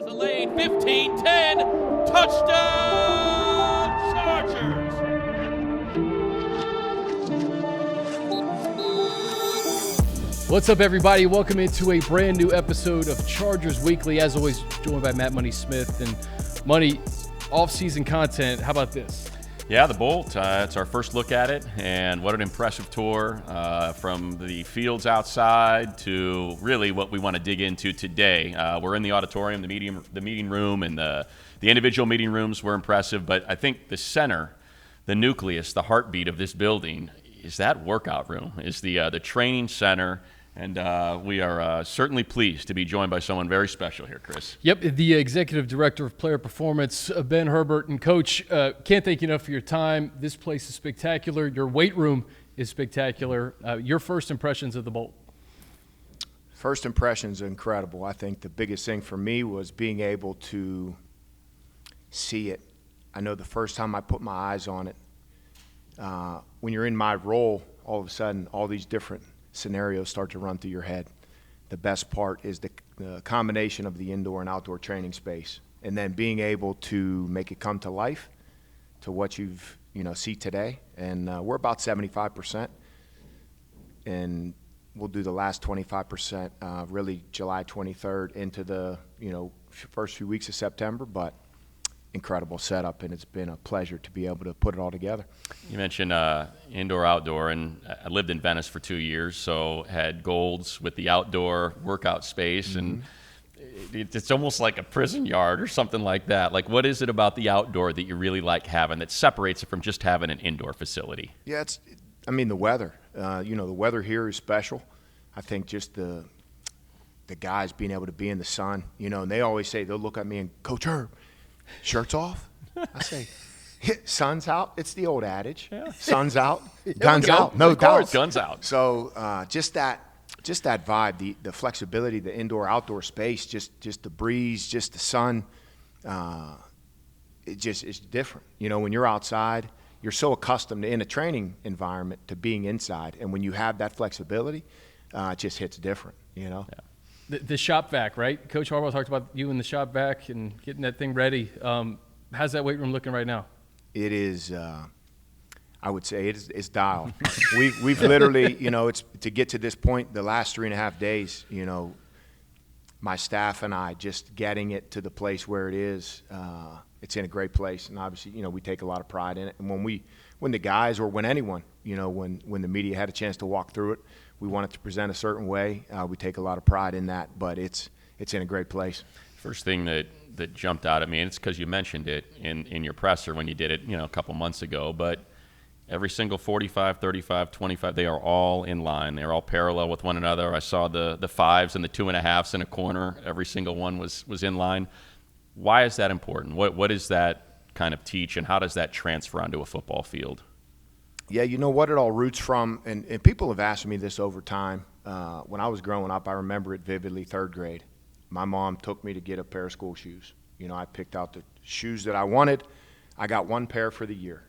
the lane, 15, 10, touchdown Chargers! What's up, everybody? Welcome into a brand new episode of Chargers Weekly. As always, joined by Matt Money Smith. And Money, off-season content, how about this? Yeah, the Bolt. It's our first look at it, and what an impressive tour from the fields outside to really what we want to dig into today. We're in the auditorium, the meeting room, and the individual meeting rooms were impressive, but I think the center, the nucleus, the heartbeat of this building is that workout room, is the training center. And we are certainly pleased to be joined by someone very special here, Chris. Yep, the Executive Director of Player Performance, Ben Herbert. And Coach, can't thank you enough for your time. This place is spectacular. Your weight room is spectacular. Your first impressions of the Bolt? First impressions are incredible. I think the biggest thing for me was being able to see it. I know the first time I put my eyes on it, when you're in my role, all of a sudden, all these different scenarios start to run through your head. The best part is the combination of the indoor and outdoor training space, and then being able to make it come to life to what you've see today. And we're about 75%, and we'll do the last 25% really July 23rd into the first few weeks of September. But incredible setup, and it's been a pleasure to be able to put it all together. You mentioned indoor, outdoor, and I lived in Venice for 2 years, so had Golds with the outdoor workout space, and it's almost like a prison yard or something like that. Like, what is it about the outdoor that you really like having that separates it from just having an indoor facility? Yeah, the weather. The weather here is special. I think just the guys being able to be in the sun, and they always say, they'll look at me and, Coach Herb, shirts off? I say, sun's out. It's the old adage. Yeah. Sun's out, guns out. No doubt. Guns out. So just that vibe, the flexibility, the indoor-outdoor space, just the breeze, just the sun, it's different. When you're outside, you're so accustomed in a training environment to being inside. And when you have that flexibility, it just hits different, Yeah. The shop vac, right? Coach Harbaugh talked about you in the shop vac and getting that thing ready. How's that weight room looking right now? It is, I would say, it's dialed. We've literally, it's to get to this point, the last 3.5 days, my staff and I just getting it to the place where it is. It's in a great place, and obviously, we take a lot of pride in it. And when the guys or when anyone, when the media had a chance to walk through it, we want it to present a certain way. We take a lot of pride in that, but it's in a great place. First thing that jumped out at me, and it's because you mentioned it in your presser when you did it, a couple months ago, but every single 45, 35, 25, they are all in line. They're all parallel with one another. I saw the fives and the 2.5s in a corner. Every single one was in line. Why is that important? What does that kind of teach, and how does that transfer onto a football field? Yeah, what it all roots from, and people have asked me this over time. When I was growing up, I remember it vividly, 3rd grade. My mom took me to get a pair of school shoes. I picked out the shoes that I wanted. I got one pair for the year.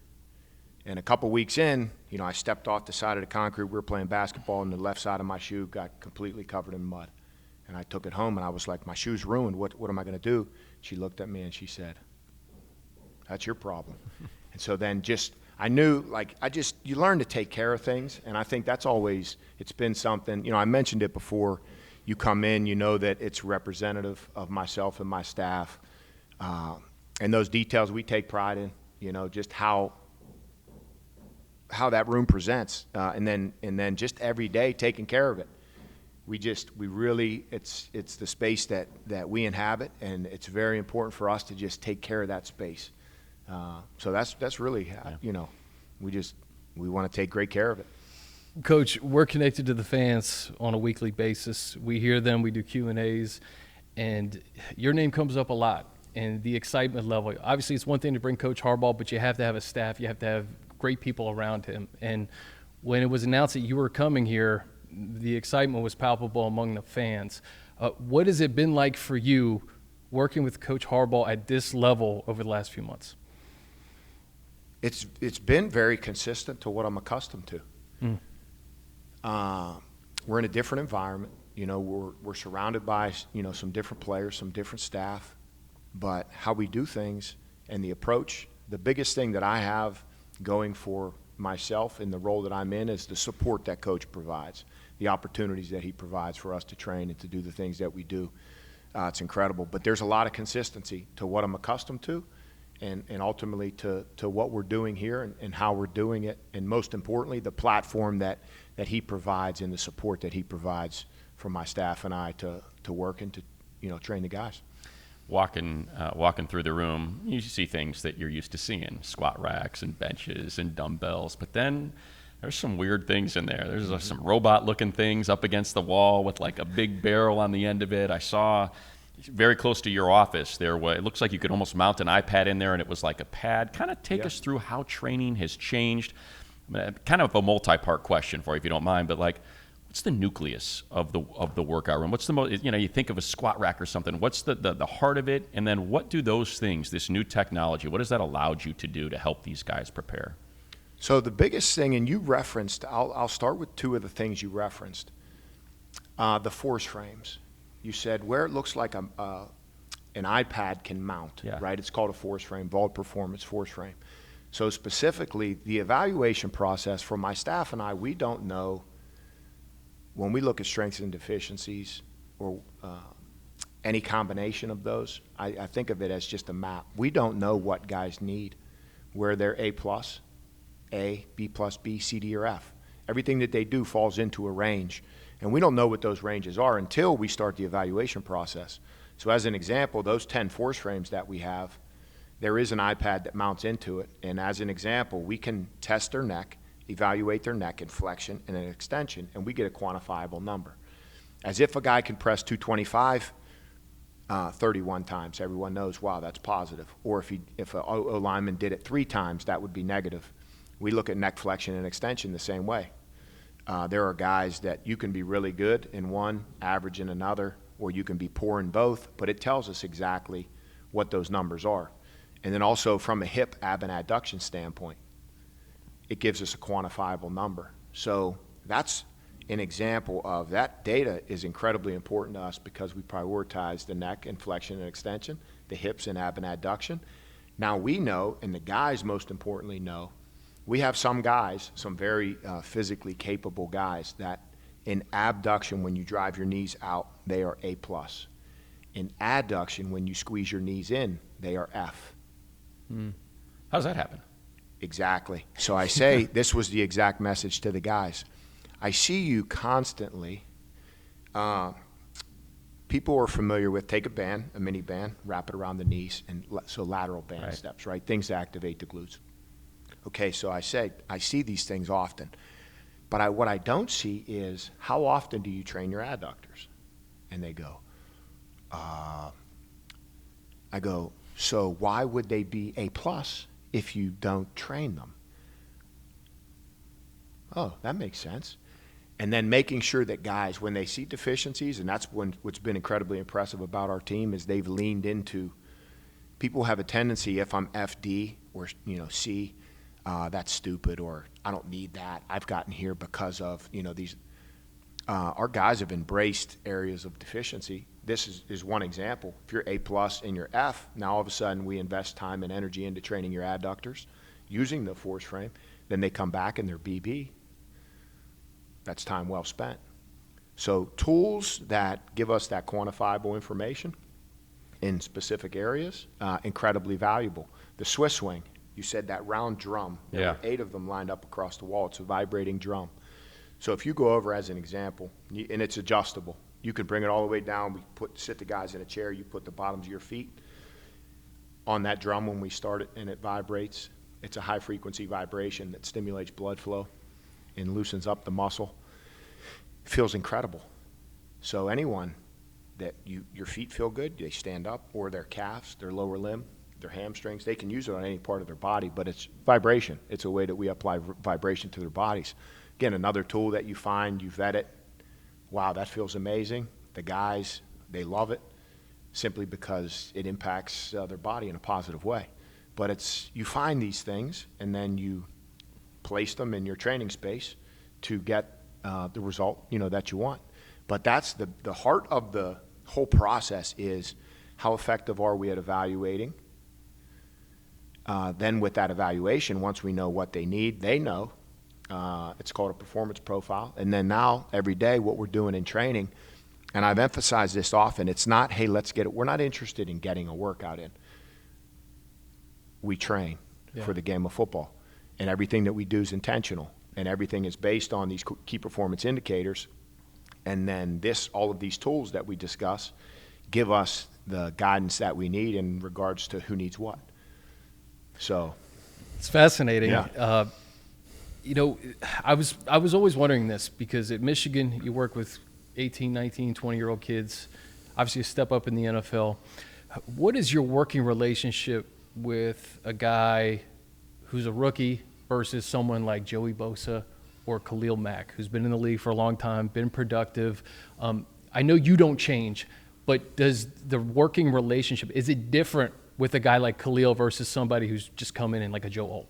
And a couple weeks in, I stepped off the side of the concrete. We were playing basketball, and the left side of my shoe got completely covered in mud. And I took it home, and I was like, my shoe's ruined. What am I going to do? She looked at me, and she said, that's your problem. And so then I knew, you learn to take care of things, and I think that's always, it's been something, I mentioned it before, you come in, that it's representative of myself and my staff, and those details we take pride in, just how that room presents, and then just every day taking care of it. We really, it's the space that we inhabit, and it's very important for us to just take care of that space. So that's really, we want to take great care of it. Coach, we're connected to the fans on a weekly basis. We hear them, we do Q&As, and your name comes up a lot. And the excitement level, obviously it's one thing to bring Coach Harbaugh, but you have to have a staff, you have to have great people around him. And when it was announced that you were coming here, the excitement was palpable among the fans. What has it been like for you working with Coach Harbaugh at this level over the last few months? It's been very consistent to what I'm accustomed to. We're in a different environment. We're surrounded by some different players, some different staff. but how we do things and the approach. The biggest thing that I have going for myself in the role that I'm in is the support that Coach provides, the opportunities that he provides for us to train and to do the things that we do. It's incredible. But there's a lot of consistency to what I'm accustomed to and ultimately to what we're doing here and how we're doing it, and most importantly, the platform that he provides and the support that he provides for my staff and I to work and to train the guys. Walking through the room, you see things that you're used to seeing, squat racks and benches and dumbbells, but then there's some weird things in there. There's some robot-looking things up against the wall with like a big barrel on the end of it. I saw very close to your office there, it looks like you could almost mount an iPad in there and it was like a pad. Kind of take us through how training has changed. Kind of a multi-part question for you if you don't mind, but like, what's the nucleus of the workout room? What's the most, you think of a squat rack or something. What's the heart of it? And then what do those things, this new technology, what has that allowed you to do to help these guys prepare? So the biggest thing, and you referenced, I'll start with two of the things you referenced. The force frames. You said where it looks like an iPad can mount, right? It's called a force frame, Vault Performance Force Frame. So specifically, the evaluation process for my staff and I, we don't know. When we look at strengths and deficiencies or any combination of those, I think of it as just a map. We don't know what guys need, where they're A+, B plus B, C, D, or F. Everything that they do falls into a range, and we don't know what those ranges are until we start the evaluation process. So as an example, those 10 force frames that we have, there is an iPad that mounts into it, and as an example, we can test their neck, evaluate their neck in flexion and an extension, and we get a quantifiable number. As if a guy can press 225 31 times, everyone knows, wow, that's positive. Or if an O lineman did it 3 times, that would be negative. We look at neck flexion and extension the same way. There are guys that you can be really good in one, average in another, or you can be poor in both, but it tells us exactly what those numbers are. And then also from a hip ab and adduction standpoint, it gives us a quantifiable number. So that's an example of that. Data is incredibly important to us because we prioritize the neck and flexion and extension, the hips and ab and adduction. Now we know, and the guys most importantly know, we have some guys, some very physically capable guys that in abduction, when you drive your knees out, they are A+. In adduction, when you squeeze your knees in, they are F. How does that happen? Exactly. So I say, this was the exact message to the guys. I see you constantly. People are familiar with, take a band, a mini band, wrap it around the knees, and so lateral band steps, right? Things that activate the glutes. Okay, so I say, I see these things often. But what I don't see is, how often do you train your adductors? And they go, I go, so why would they be A+ if you don't train them? Oh, that makes sense. And then making sure that guys, when they see deficiencies, and that's what's been incredibly impressive about our team, is they've leaned into, people have a tendency, if I'm FD or C, that's stupid, or I don't need that. I've gotten here because of these. Our guys have embraced areas of deficiency. This is one example. If you're A+ and you're F, now all of a sudden we invest time and energy into training your adductors using the force frame. Then they come back and they're BB. That's time well spent. So tools that give us that quantifiable information in specific areas, incredibly valuable. The Swiss swing, you said that round drum. There were 8 of them lined up across the wall. It's a vibrating drum. So if you go over as an example, and it's adjustable, you can bring it all the way down. We sit the guys in a chair. You put the bottoms of your feet on that drum when we start it, and it vibrates. It's a high-frequency vibration that stimulates blood flow and loosens up the muscle. It feels incredible. So anyone that your feet feel good, they stand up, or their calves, their lower limb, their hamstrings, they can use it on any part of their body, but it's vibration. It's a way that we apply vibration to their bodies. Again, another tool that you find, you vet it. Wow, that feels amazing. The guys, they love it simply because it impacts their body in a positive way. But you find these things, and then you place them in your training space to get the result that you want. But that's the heart of the whole process is, How effective are we at evaluating? Then with that evaluation, once we know what they need, they know. It's called a performance profile. And then now, every day, what we're doing in training, and I've emphasized this often, it's not, hey, let's get it. We're not interested in getting a workout in. We train for the game of football. And everything that we do is intentional. And everything is based on these key performance indicators. And then all of these tools that we discuss give us the guidance that we need in regards to who needs what. So it's fascinating. Yeah. I was always wondering this because at Michigan you work with 18, 19, 20-year-old kids, obviously a step up in the NFL. What is your working relationship with a guy who's a rookie versus someone like Joey Bosa or Khalil Mack, who's been in the league for a long time, been productive? I know you don't change, but does the working relationship, is it different with a guy like Khalil versus somebody who's just come in like a Joe Alt?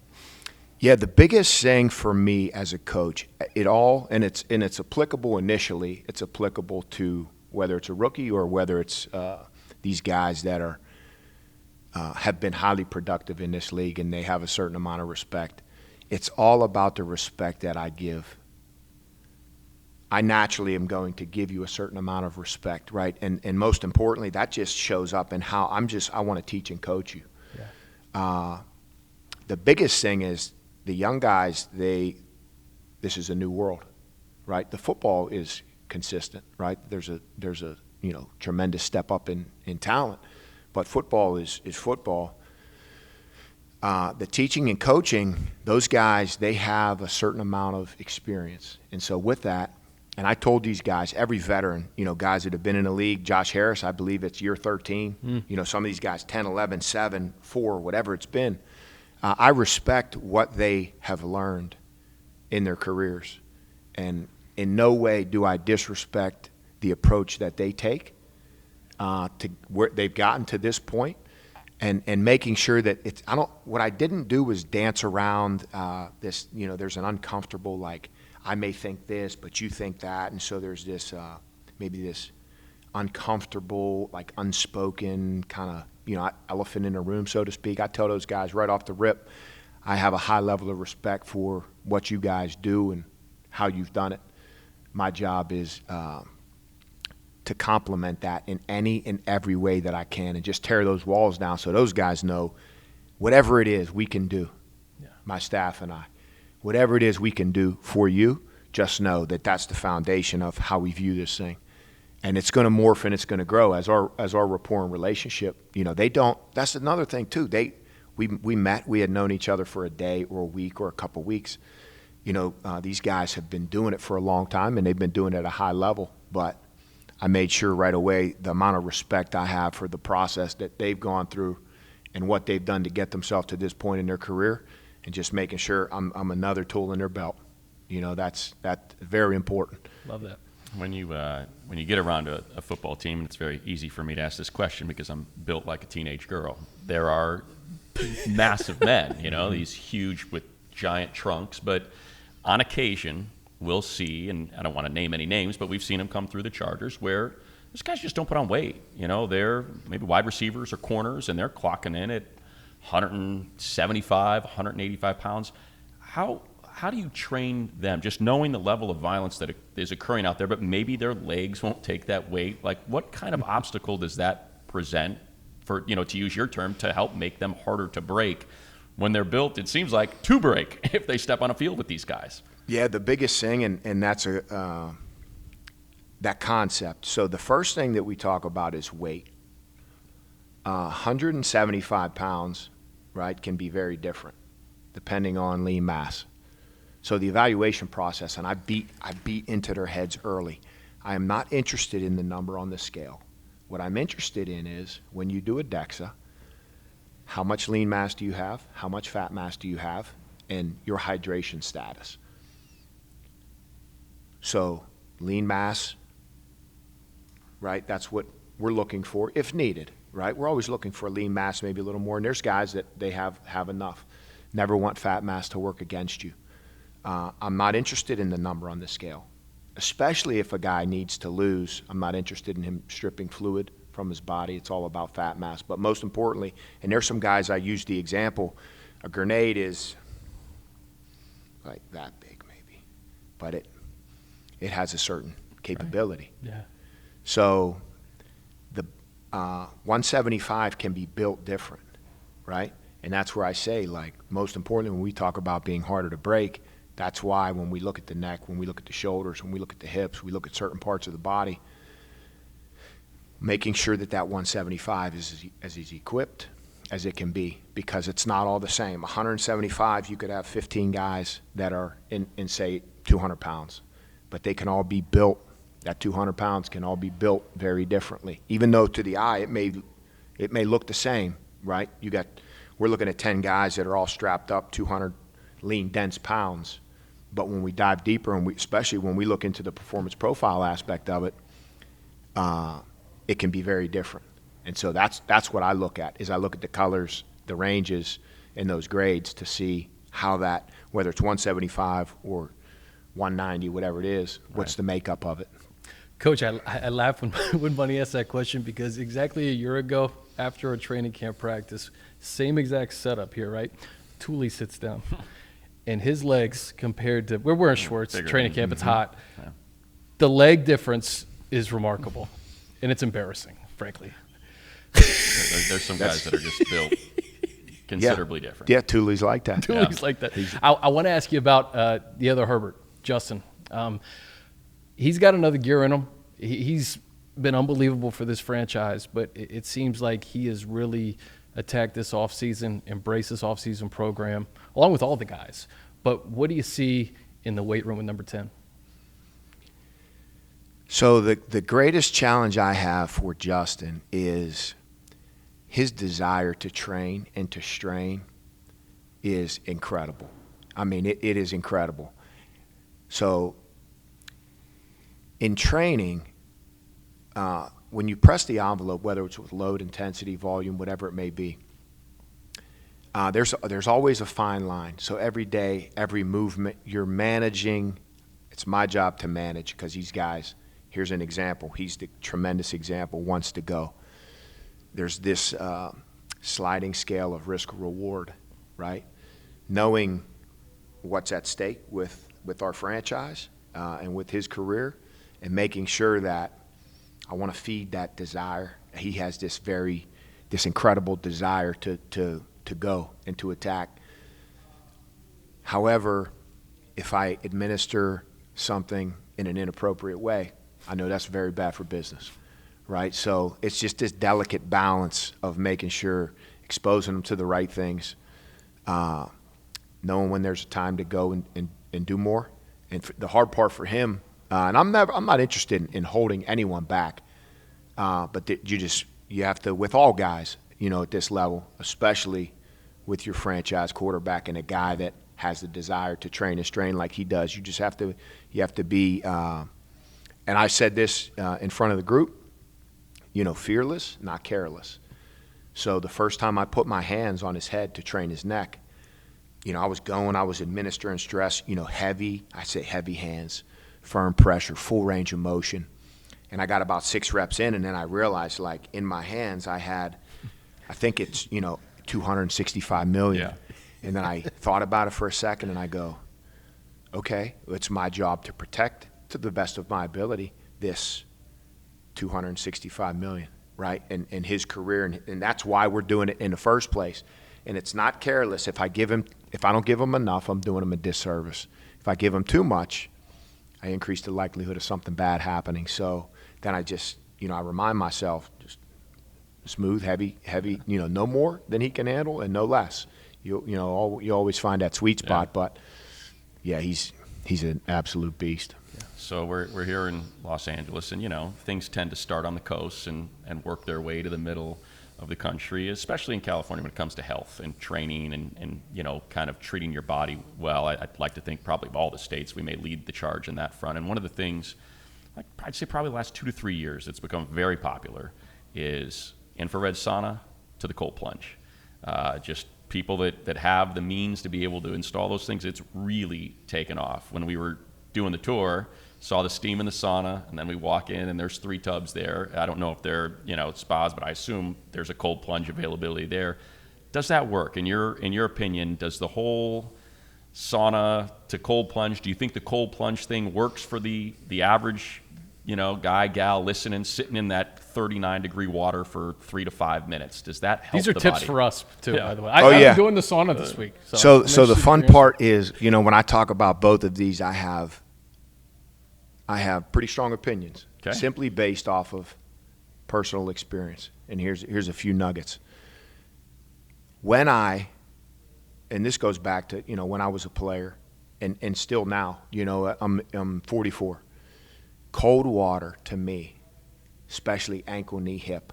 Yeah, the biggest thing for me as a coach, it's applicable initially. It's applicable to whether it's a rookie or whether it's these guys that have been highly productive in this league and they have a certain amount of respect. It's all about the respect that I give. I naturally am going to give you a certain amount of respect, right? And most importantly, that just shows up in how I want to teach and coach you. Yeah. The biggest thing is the young guys, this is a new world, right? The football is consistent, right? There's a tremendous step up in talent, but football is football. The teaching and coaching, those guys, they have a certain amount of experience. And so with that, and I told these guys, every veteran, guys that have been in the league, Josh Harris, I believe it's year 13. Some of these guys, 10, 11, 7, 4, whatever it's been. I respect what they have learned in their careers. And in no way do I disrespect the approach that they take to where they've gotten to this point. And making sure that what I didn't do was dance around this, there's an uncomfortable, like, I may think this, but you think that. And so there's this, maybe this uncomfortable, like unspoken kind of, elephant in the room, so to speak. I tell those guys right off the rip, I have a high level of respect for what you guys do and how you've done it. My job is to complement that in any and every way that I can and just tear those walls down so those guys know whatever it is we can do, my staff and I, whatever it is we can do for you, just know that that's the foundation of how we view this thing. And it's going to morph and it's going to grow as our rapport and relationship. That's another thing too. We met, we had known each other for a day or a week or a couple weeks. These guys have been doing it for a long time and they've been doing it at a high level, but I made sure right away the amount of respect I have for the process that they've gone through and what they've done to get themselves to this point in their career, and just making sure I'm another tool in their belt. That's very important. Love that. When you get around a football team, and it's very easy for me to ask this question because I'm built like a teenage girl. There are massive men, these huge with giant trunks, but on occasion we'll see, and I don't want to name any names, but we've seen them come through the Chargers where those guys just don't put on weight. They're maybe wide receivers or corners, and they're clocking in at 175, 185 pounds. How do you train them, just knowing the level of violence that is occurring out there, but maybe their legs won't take that weight? Like, what kind of obstacle does that present for, to use your term, to help make them harder to break when they're built, it seems like, to break if they step on a field with these guys? Yeah, the biggest thing, and that's that concept. So the first thing that we talk about is weight. 175 pounds, right, can be very different depending on lean mass. So the evaluation process, and I beat into their heads early. I am not interested in the number on the scale. What I'm interested in is when you do a DEXA, how much lean mass do you have, how much fat mass do you have, and your hydration status. So lean mass, right, that's what we're looking for if needed, right? We're always looking for lean mass, maybe a little more, and there's guys that they have enough. Never want fat mass to work against you. I'm not interested in the number on the scale, especially if a guy needs to lose. I'm not interested in him stripping fluid from his body. It's all about fat mass. But most importantly, and there's some guys I use the example, a grenade is like that big maybe, but it has a certain capability. Right. Yeah. So the 175 can be built different, right? And that's where I say, like, most importantly, when we talk about being harder to break, that's why when we look at the neck, when we look at the shoulders, when we look at the hips, we look at certain parts of the body, making sure that 175 is as equipped as it can be, because it's not all the same. 175, you could have 15 guys that are in say, 200 pounds, but they can all be built. That 200 pounds can all be built very differently, even though to the eye it may look the same, right? We're looking at 10 guys that are all strapped up, 200 lean, dense pounds. But when we dive deeper, and especially when we look into the performance profile aspect of it, it can be very different. And so that's what I look at, is I look at the colors, the ranges, and those grades to see how that, whether it's 175 or 190, whatever it is, what's the makeup of it. Coach, I laugh when Bunny asked that question, because exactly a year ago, after a training camp practice, same exact setup here, right? Thule sits down, and his legs compared to, we're wearing shorts, training camp, it's hot. Yeah. The leg difference is remarkable, and it's embarrassing, frankly. There's some guys that are just built considerably different. Yeah, Thule's like that. Thule's like that. I want to ask you about the other Herbert, Justin. He's got another gear in him. He's been unbelievable for this franchise, but it seems like he has really attacked this offseason, embraced this offseason program, along with all the guys. But what do you see in the weight room with number 10? So the greatest challenge I have for Justin is his desire to train and to strain is incredible. I mean, it is incredible. So in training, when you press the envelope, whether it's with load, intensity, volume, whatever it may be, there's always a fine line. So every day, every movement, you're managing. It's my job to manage, because these guys, here's an example. He's the tremendous example, wants to go. There's this sliding scale of risk-reward, right? Knowing what's at stake with our franchise and with his career, and making sure that I want to feed that desire. He has this incredible desire to go and to attack. However, if I administer something in an inappropriate way, I know that's very bad for business, right? So it's just this delicate balance of making sure, exposing them to the right things, knowing when there's a time to go and do more. And the hard part for him, and I'm not interested in holding anyone back, but you have to, with all guys, at this level, especially with your franchise quarterback and a guy that has the desire to train and strain like he does, you have to be, and I said this in front of the group, fearless, not careless. So the first time I put my hands on his head to train his neck, I was administering stress, heavy hands, firm pressure, full range of motion. And I got about 6 reps in, and then I realized, like, in my hands I think it's, 265 million. Yeah. And then I thought about it for a second, and I go, okay, it's my job to protect, to the best of my ability, this 265 million, right? And his career, and that's why we're doing it in the first place. And it's not careless. If I don't give him enough, I'm doing him a disservice. If I give him too much, I increase the likelihood of something bad happening. So then I just, I remind myself, just smooth, heavy, no more than he can handle and no less. You always find that sweet spot, yeah. But yeah, he's an absolute beast. Yeah. So we're here in Los Angeles, and things tend to start on the coast and work their way to the middle of the country, especially in California when it comes to health and training and kind of treating your body well. I'd like to think probably of all the states we may lead the charge in that front. And one of the things, I'd say probably the last 2 to 3 years, it's become very popular is infrared sauna to the cold plunge. Just people that have the means to be able to install those things, it's really taken off. When we were doing the tour, saw the steam in the sauna, and then we walk in and there's 3 tubs there. I don't know if they're, spas, but I assume there's a cold plunge availability there. Does that work? In your opinion, does the whole sauna to cold plunge, do you think the cold plunge thing works for the average, guy, gal listening, sitting in that 39-degree water for 3 to 5 minutes? Does that help These are the tips body? for us, too, Yeah. by the way. Oh, I've yeah. been doing the sauna this week. So I'm the interested fun in your part is, when I talk about both of these, I have pretty strong opinions, Okay. simply based off of personal experience. And here's a few nuggets. And this goes back to, when I was a player and still now, I'm 44. Cold water to me, especially ankle, knee, hip,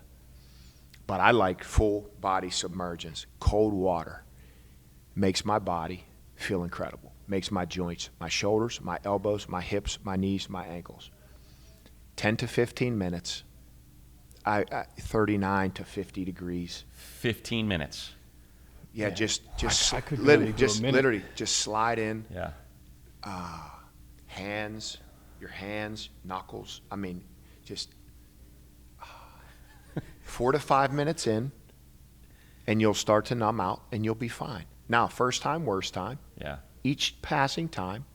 but I like full body submergence. Cold water makes my body feel incredible, makes my joints, my shoulders, my elbows, my hips, my knees, my ankles. 10 to 15 minutes, 39 to 50 degrees. 15 minutes. Yeah, just I could really do a minute. literally just slide in. Yeah. Your hands, knuckles. I mean, just 4 to 5 minutes in, and you'll start to numb out, and you'll be fine. Now, first time, worst time. Yeah. Each passing time,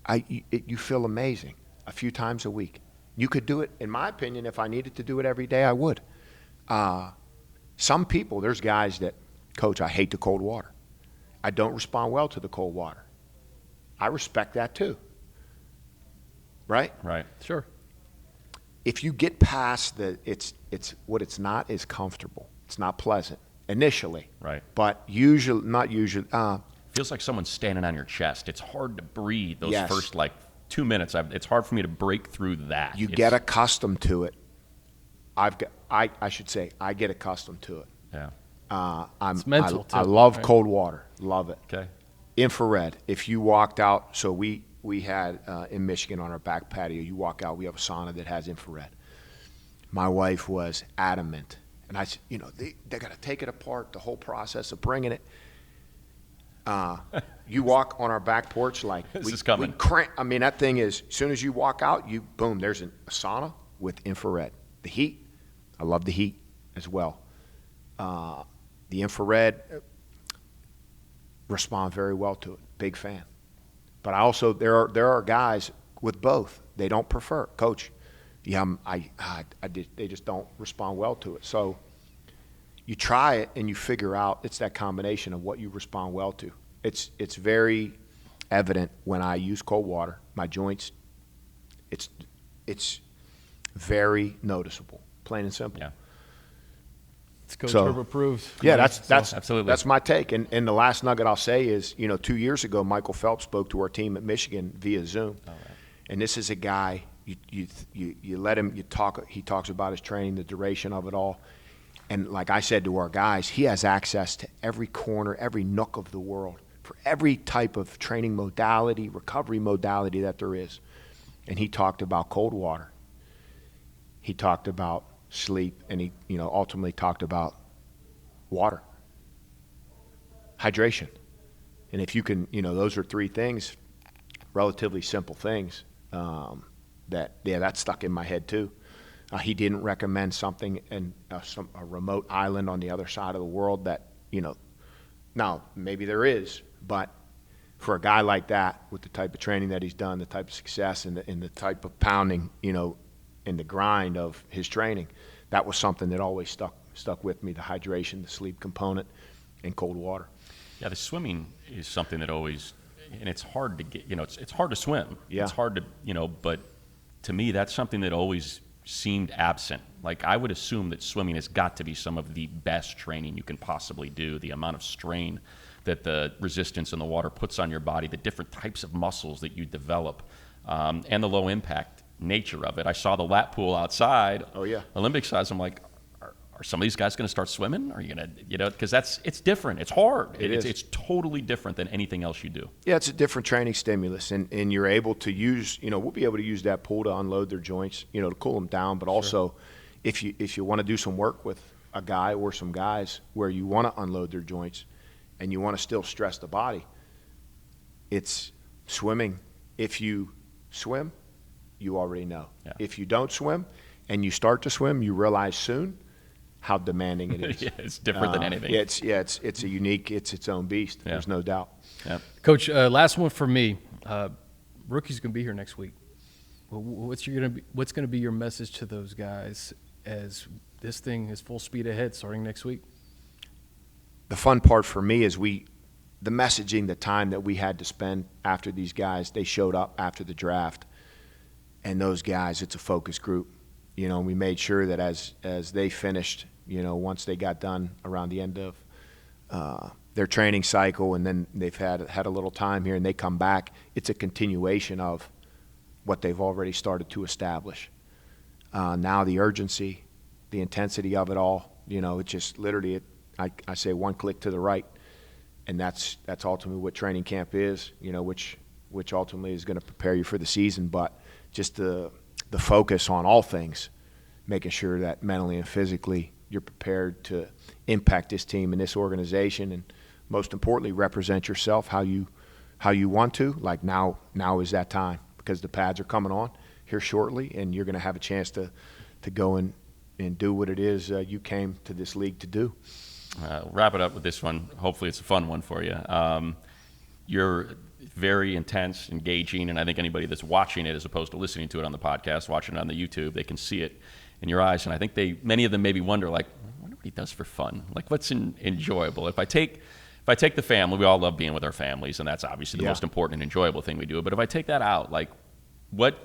you feel amazing a few times a week. You could do it, in my opinion, if I needed to do it every day, I would. Some people, there's guys that, Coach, I hate the cold water. I don't respond well to the cold water. I respect that too. Right? Right. Sure. If you get past it's what it's not is comfortable. It's not pleasant initially. Right. But not usually. Feels like someone's standing on your chest. It's hard to breathe those Yes. first 2 minutes. It's hard for me to break through that. You get accustomed to it. I should say I get accustomed to it. Yeah. It's mental, too, I love right? cold water. Love it. Okay. Infrared. If you walked out, so we had in Michigan on our back patio, you walk out, we have a sauna that has infrared. My wife was adamant. And I said, they got to take it apart, the whole process of bringing it. You walk on our back porch This is coming. That thing is, as soon as you walk out, boom, there's a sauna with infrared. The heat, I love the heat as well. The infrared, respond very well to it. Big fan. But I also there are guys with both. They don't prefer. Coach, yeah, they just don't respond well to it. So you try it and you figure out it's that combination of what you respond well to. It's very evident when I use cold water. My joints, it's very noticeable, plain and simple. Yeah. It's Coach So- Herbert approved. Yeah, that's absolutely. That's my take. And the last nugget I'll say is, 2 years ago, Michael Phelps spoke to our team at Michigan via Zoom. All right. And this is a guy you let him talk. He talks about his training, the duration of it all. And like I said to our guys, he has access to every corner, every nook of the world for every type of training modality, recovery modality that there is. And he talked about cold water. He talked about sleep, and he ultimately talked about water, hydration. And if you can, those are 3 things, relatively simple things, that stuck in my head too. He didn't recommend something in a remote island on the other side of the world that, now maybe there is, but for a guy like that, with the type of training that he's done, the type of success and the type of pounding, in the grind of his training, that was something that always stuck with me, the hydration, the sleep component, and cold water. Yeah, the swimming is something that always, and it's hard to get, it's hard to swim. Yeah. It's hard to, but to me, that's something that always seemed absent. Like, I would assume that swimming has got to be some of the best training you can possibly do. The amount of strain that the resistance in the water puts on your body, the different types of muscles that you develop, and the low impact nature of it. I saw the lap pool outside. Oh, yeah. Olympic size. I'm like, are some of these guys going to start swimming? Are you going to, because it's different. It's hard. It's totally different than anything else you do. Yeah, it's a different training stimulus, and you're able to use, we'll be able to use that pool to unload their joints, to cool them down. But also, if you want to do some work with a guy or some guys where you want to unload their joints and you want to still stress the body, it's swimming If you swim, you already know. Yeah. If you don't swim and you start to swim, you realize soon how demanding it is. Yeah, it's different than anything. It's a unique, it's its own beast. Yeah. There's no doubt. Yeah. Coach, last one for me. Rookie's going to be here next week. What's going to be your message to those guys as this thing is full speed ahead starting next week? The fun part for me is the messaging, the time that we had to spend after these guys, they showed up after the draft. And those guys, it's a focus group. You know, we made sure that as they finished, you know, once they got done around the end of their training cycle, and then they've had a little time here and they come back, it's a continuation of what they've already started to establish. Now the urgency, the intensity of it all, you know, it just literally, I say one click to the right, and that's ultimately what training camp is, you know, which ultimately is going to prepare you for the season. But just the focus on all things, making sure that mentally and physically you're prepared to impact this team and this organization, and most importantly, represent yourself how you want to. Like now is that time, because the pads are coming on here shortly, and you're going to have a chance to go and do what it is you came to this league to do. Wrap it up with this one. Hopefully it's a fun one for you. You're very intense, engaging, and I think anybody that's watching it as opposed to listening to it on the podcast, watching it on the YouTube, they can see it in your eyes. And I think many of them maybe wonder, like, I wonder what he does for fun. Like, what's enjoyable? If I take the family, we all love being with our families, and that's obviously the most important and enjoyable thing we do. But if I take that out, like, what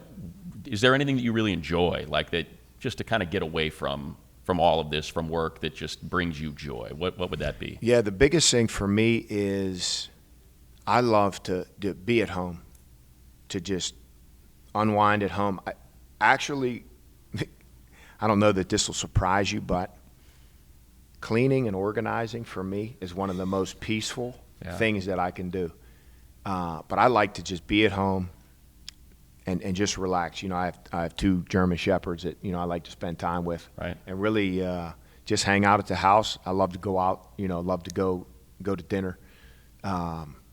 is there anything that you really enjoy, like that, just to kind of get away from all of this, from work, that just brings you joy? What would that be? Yeah, the biggest thing for me is I love to be at home, to just unwind at home. I don't know that this will surprise you, but cleaning and organizing for me is one of the most peaceful things that I can do. But I like to just be at home and just relax. You know, I have two German Shepherds that, you know, I like to spend time with. Right. And really just hang out at the house. I love to go out, you know, love to go to dinner.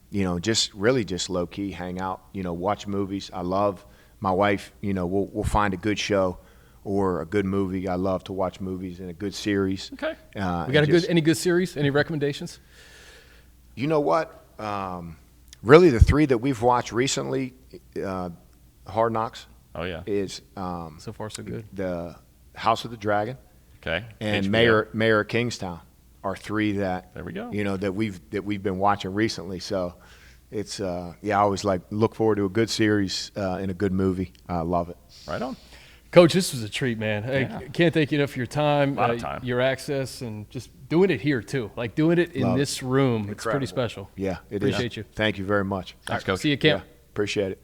You know, just really just low key hang out, you know, watch movies. I love my wife, you know, we'll find a good show or a good movie. I love to watch movies and a good series. Okay. We got any good series? Any recommendations? You know what? Really, the three that we've watched recently, Hard Knocks. Oh yeah. Is So far, so good. The House of the Dragon. Okay. And HBO. Mayor of Kingstown are three that There we go. You know that we've been watching recently. So it's I always look forward to a good series and a good movie. I love it. Right on. Coach, this was a treat, man. Yeah. I can't thank you enough for your time, A lot of time. your access, and just doing it here too. Like doing it in Love this room, it's pretty Incredible. special. Yeah, it Appreciate is. you. Thank you very much. Thanks, Coach. See you, Camp. Yeah, appreciate it.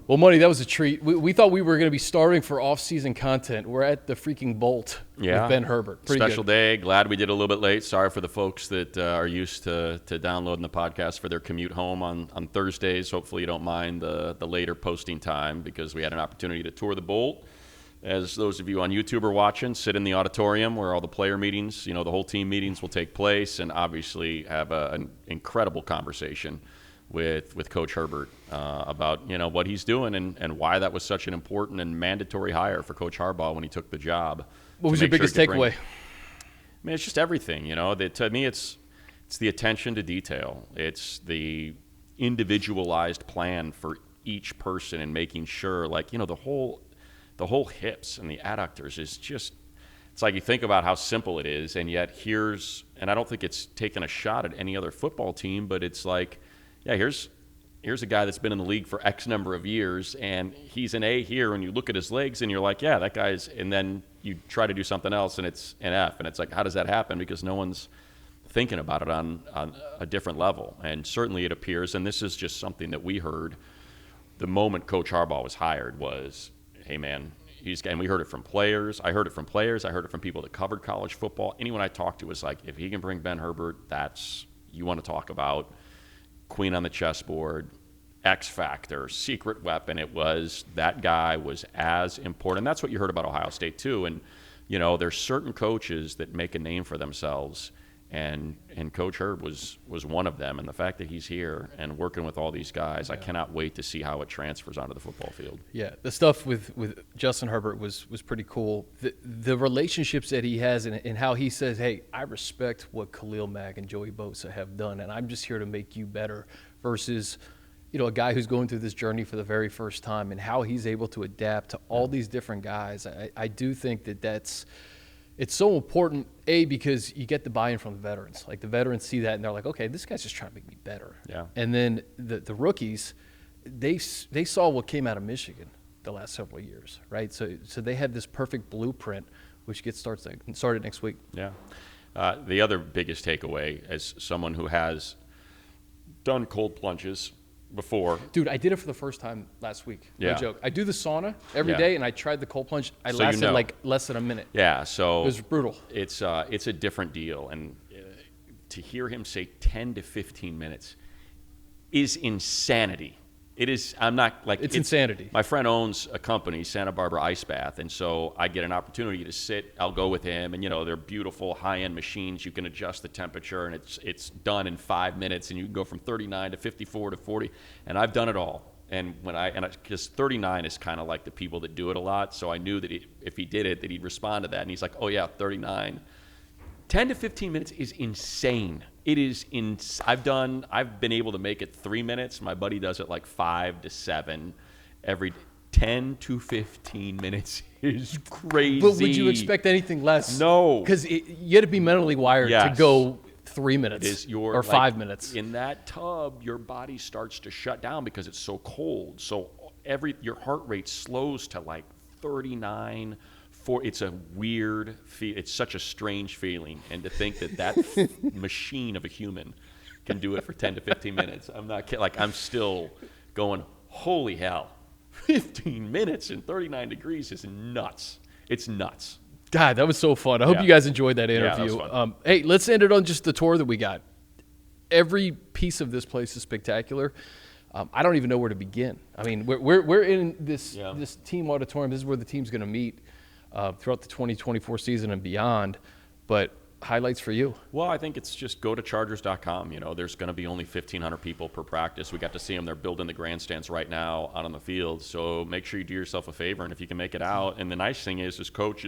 Well, Money, that was a treat. We thought we were going to be starving for off-season content. We're at the freaking Bolt with Ben Herbert. Pretty Special good. day. Glad we did a little bit late. Sorry for the folks that are used to downloading the podcast for their commute home on Thursdays. Hopefully you don't mind the later posting time, because we had an opportunity to tour the Bolt. As those of you on YouTube are watching, sit in the auditorium where all the player meetings, you know, the whole team meetings will take place, and obviously have an incredible conversation with Coach Herbert about, you know, what he's doing and why that was such an important and mandatory hire for Coach Harbaugh when he took the job. What was your biggest takeaway? I mean, it's just everything, you know. To me, it's the attention to detail. It's the individualized plan for each person, and making sure, like, you know, the whole hips and the adductors is just, it's like you think about how simple it is, and yet and I don't think it's taken a shot at any other football team, but it's like, yeah, here's a guy that's been in the league for X number of years, and he's an A here, and you look at his legs and you're like, yeah, that guy's, and then you try to do something else and it's an F, and it's like, how does that happen? Because no one's thinking about it on a different level. And certainly it appears, and this is just something that we heard the moment Coach Harbaugh was hired, was, hey man, and we heard it from players. I heard it from players. I heard it from people that covered college football. Anyone I talked to was like, if he can bring Ben Herbert, you want to talk about queen on the chessboard, X factor, secret weapon. It was, that guy was as important. And that's what you heard about Ohio State too. And, you know, there's certain coaches that make a name for themselves, And Coach Herb was one of them. And the fact that he's here and working with all these guys, I cannot wait to see how it transfers onto the football field. Yeah, the stuff with Justin Herbert was pretty cool. The relationships that he has and how he says, hey, I respect what Khalil Mack and Joey Bosa have done, and I'm just here to make you better, versus a guy who's going through this journey for the very first time, and how he's able to adapt to all these different guys. I do think it's so important, because you get the buy-in from the veterans. Like, the veterans see that, and they're like, okay, this guy's just trying to make me better. Yeah. And then the rookies, they saw what came out of Michigan the last several years, right? So they have this perfect blueprint, which gets started next week. Yeah. The other biggest takeaway, as someone who has done cold plunges before. Dude, I did it for the first time last week. No joke. I do the sauna every day, and I tried the cold plunge. I lasted like less than a minute. Yeah, so it was brutal. It's a different deal, and to hear him say 10 to 15 minutes is insanity. It is. I'm not like it's insanity. My friend owns a company, Santa Barbara Ice Bath, and so I get an opportunity to sit. I'll go with him, and they're beautiful high-end machines. You can adjust the temperature, and it's done in 5 minutes, and you can go from 39 to 54 to 40, and I've done it all. And because 39 is kind of like the people that do it a lot, so I knew that if he did it, that he'd respond to that, and he's like, oh yeah, 39. 10 to 15 minutes is insane. It is I've been able to make it 3 minutes. My buddy does it like 5 to 7 every 10 to 15 minutes is crazy. But would you expect anything less? No. Because you had to be mentally wired to go 3 minutes or 5 minutes. In that tub, your body starts to shut down because it's so cold. So your heart rate slows to like 39. It's a weird feel. It's such a strange feeling, and to think that machine of a human can do it for 10 to 15 minutes. I'm not kidding. Like, I'm still going, holy hell, 15 minutes and 39 degrees is nuts. It's nuts. God, that was so fun. I hope you guys enjoyed that interview. Yeah, that was fun. Hey, let's end it on just the tour that we got. Every piece of this place is spectacular. I don't even know where to begin. I mean, we're in this team auditorium. This is where the team's going to meet throughout the 2024 season and beyond. But highlights for you? Well, I think it's just go to Chargers.com. There's going to be only 1,500 people per practice. We got to see them. They're building the grandstands right now out on the field. So make sure you do yourself a favor, and if you can make it out. And the nice thing is, his coach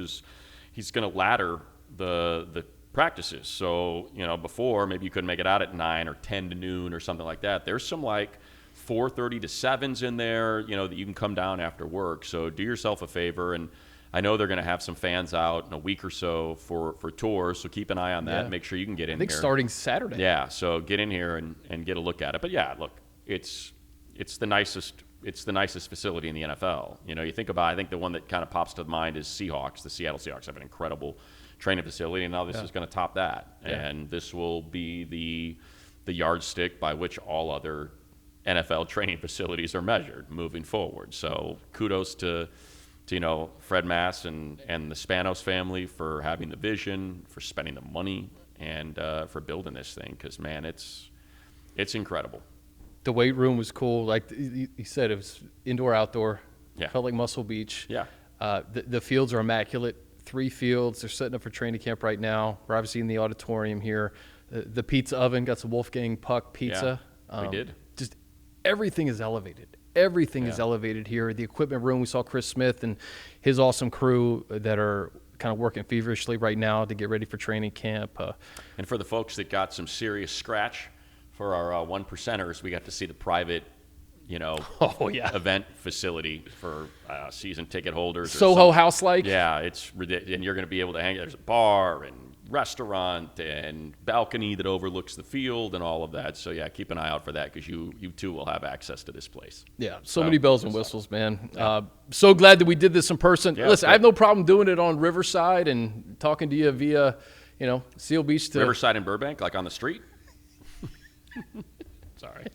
he's going to ladder the practices. So, before maybe you couldn't make it out at 9 or 10 to noon or something like that. There's some like 4:30 to 7s in there, that you can come down after work. So do yourself a favor. And I know they're going to have some fans out in a week or so for tours, so keep an eye on that. And make sure you can get in. I think starting Saturday. Yeah, so get in here and get a look at it. But yeah, look, it's the nicest facility in the NFL. You think about, I think the one that kind of pops to mind is Seahawks. The Seattle Seahawks have an incredible training facility, and now this is going to top that. Yeah. And this will be the yardstick by which all other NFL training facilities are measured moving forward. So kudos to Fred Mass and the Spanos family for having the vision, for spending the money, and for building this thing. Because, man, it's incredible. The weight room was cool. Like you said, it was indoor, outdoor. Yeah. Felt like Muscle Beach. Yeah. The fields are immaculate. 3 fields. They're setting up for training camp right now. We're obviously in the auditorium here. The pizza oven, got some Wolfgang Puck pizza. Yeah, we did. Just everything is elevated. Everything is elevated here. The equipment room, we saw Chris Smith and his awesome crew that are kind of working feverishly right now to get ready for training camp. And for the folks that got some serious scratch for our 1%ers, we got to see the private, event facility for season ticket holders. Soho House-like? Yeah, it's ridiculous. And you're going to be able to hang. There's a bar and restaurant and balcony that overlooks the field and all of that. So yeah, keep an eye out for that, because you too will have access to this place. Yeah, so many bells and whistles, man. Yeah. So glad that we did this in person. Yeah, listen, I have no problem doing it on Riverside and talking to you via, Seal Beach to Riverside and Burbank, like on the street. Sorry.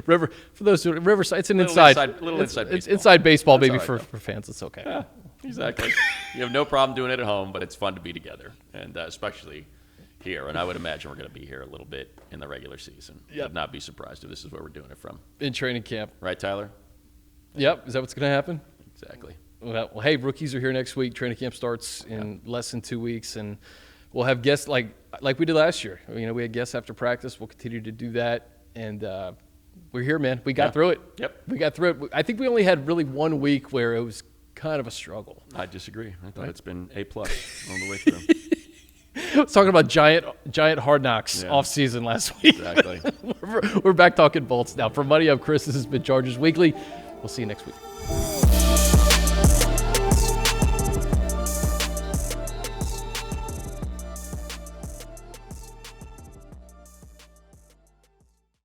For those who Riverside, it's an little inside baseball. It's inside baseball, That's maybe all right, for fans. It's okay. Yeah, exactly. You have no problem doing it at home, but it's fun to be together, and especially here. And I would imagine we're going to be here a little bit in the regular season. Would not be surprised if this is where we're doing it from. In training camp. Right, Tyler? Yep. Is that what's going to happen? Exactly. Well, hey, rookies are here next week. Training camp starts in less than 2 weeks, and we'll have guests like we did last year. You know, we had guests after practice. We'll continue to do that, and we're here, man. We got through it. Yep. We got through it. I think we only had really 1 week where it was kind of a struggle. I disagree. I thought it's been A+ all the way through. I was talking about giant hard knocks off season last week. Exactly. We're back talking Bolts now. For Money Up, Chris, this has been Chargers Weekly. We'll see you next week.